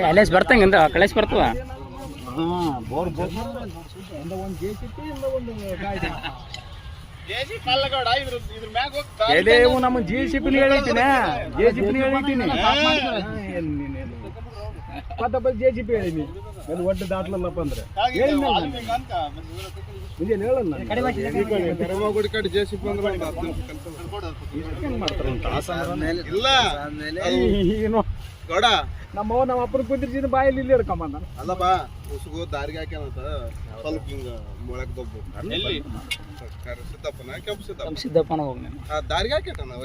ಅಲ್ಲೇಸ್ ಬರ್ತಂಗ ಕಳೇಶ್ ಬರ್ತವ ನಮ್ಮ JCP ಹೇಳಿದ್ದೀನಿ JCP ಹೇಳಿನಿ ಅದು ಒಟ್ಟು ದಾಟ್ಲಲ್ಲಪ್ಪ ಅಂದ್ರೆ ನಮ್ಮ ಅಪ್ಪನ ಕುಂದ್ರಿಸಿದ ಬಾಯಲ್ಲಿ ಇಲ್ಲಿ ಹಿಡ್ಕೊಂಬಂದ ಅಲ್ಲಪ್ಪ ಉಸುಗು ದಾರಿಗೆ ಹಾಕ್ಯಾನಂತ ಸ್ವಲ್ಪ ಹಿಂಗ ಮೊಳಕ್ ದೊಬ್ಬು ಸಿದ್ದಪ್ಪನ ಕೆಂಪು ಸಿದ್ದಪ್ಪನ ಸಿದ್ದಪ್ಪನ ಹೋಗಿ ದಾರಿಗೆ ಹಾಕ್ಯಾನ